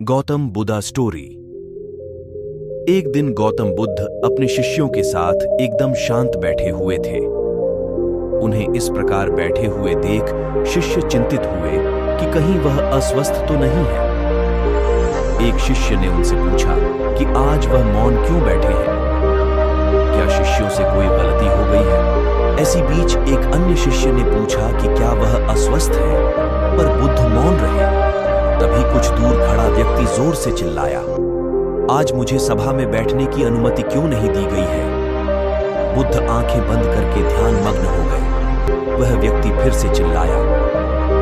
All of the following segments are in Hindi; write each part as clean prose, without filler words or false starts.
गौतम बुद्धा स्टोरी। एक दिन गौतम बुद्ध अपने शिष्यों के साथ एकदम शांत बैठे हुए थे। उन्हें इस प्रकार बैठे हुए देख शिष्य चिंतित हुए कि कहीं वह अस्वस्थ तो नहीं है। एक शिष्य ने उनसे पूछा कि आज वह मौन क्यों बैठे हैं? क्या शिष्यों से कोई गलती हो गई है? ऐसी बीच एक अन्य शिष्य ने पूछा कि क्या वह अस्वस्थ है? पर बुद्ध मौन रहे। तभी कुछ दूर खड़ा व्यक्ति जोर से चिल्लाया, आज मुझे सभा में बैठने की अनुमति क्यों नहीं दी गई है? बुद्ध आंखें बंद करके ध्यान मग्न हो गए। वह व्यक्ति फिर से चिल्लाया,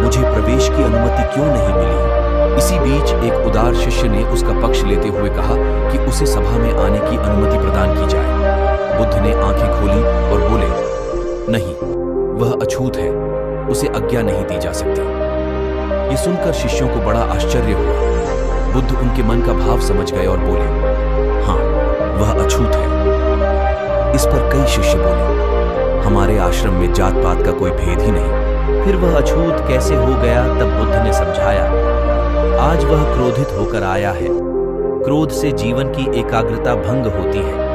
मुझे प्रवेश की अनुमति क्यों नहीं मिली? इसी बीच एक उदार शिष्य ने उसका पक्ष लेते हुए कहा कि उसे सभा में आने की अनुमति प्रदान की जाए। बुद्ध ने आंखें खोली और बोले, नहीं, वह अछूत है, उसे आज्ञा नहीं दी जा सकती। ये सुनकर शिष्यों को बड़ा आश्चर्य हुआ। बुद्ध उनके मन का भाव समझ गए और बोले, हाँ, वह अछूत है। इस पर कई शिष्य बोले, हमारे आश्रम में जात पात का कोई भेद ही नहीं। फिर वह अछूत कैसे हो गया? तब बुद्ध ने समझाया, आज वह क्रोधित होकर आया है। क्रोध से जीवन की एकाग्रता भंग होती है।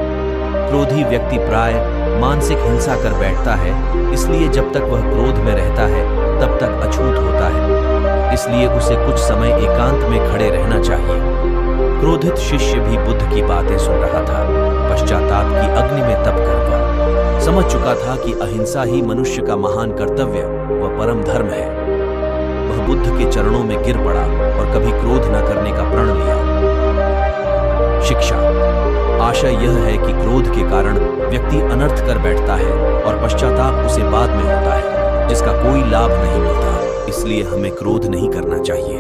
क्रोधी व्यक्ति प्राय मानसिक हिंसा कर बैठता है, इसलिए जब तक वह क्रोध में रहता है तब तक अछूत होता है। इसलिए उसे कुछ समय एकांत में खड़े रहना चाहिए। क्रोधित शिष्य भी बुद्ध की बातें सुन रहा था। पश्चाताप की अग्नि में तप कर समझ चुका था कि अहिंसा ही मनुष्य का महान कर्तव्य व परम धर्म है। वह बुद्ध के चरणों में गिर पड़ा और कभी क्रोध न करने का प्रण लिया। शिक्षा। आशय यह है कि क्रोध के कारण व्यक्ति अनर्थ कर बैठता है और पश्चाताप उसे बाद में होता है, जिसका कोई लाभ नहीं मिलता। इसलिए हमें क्रोध नहीं करना चाहिए।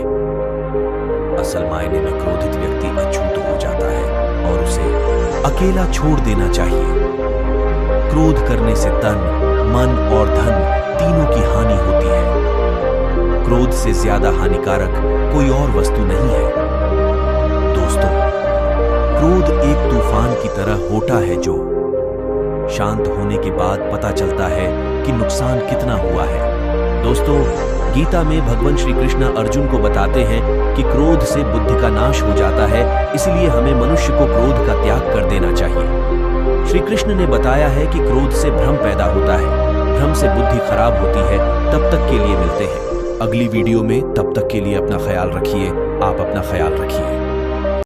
असल मायने में क्रोधित व्यक्ति अछूत हो जाता है और उसे अकेला छोड़ देना चाहिए। क्रोध करने से तन, मन और धन तीनों की हानि होती है। क्रोध से ज्यादा हानिकारक कोई और वस्तु नहीं है। दोस्तों, क्रोध एक तूफान की तरह होता है जो शांत होने के बाद पता चलता है कि नुकसान कितना हुआ है। दोस्तों, गीता में भगवान श्री कृष्ण अर्जुन को बताते हैं कि क्रोध से बुद्धि का नाश हो जाता है, इसलिए हमें मनुष्य को क्रोध का त्याग कर देना चाहिए। श्री कृष्ण ने बताया है कि क्रोध से भ्रम पैदा होता है, भ्रम से बुद्धि खराब होती है। तब तक के लिए मिलते हैं अगली वीडियो में। तब तक के लिए अपना ख्याल रखिए। आप अपना ख्याल रखिए।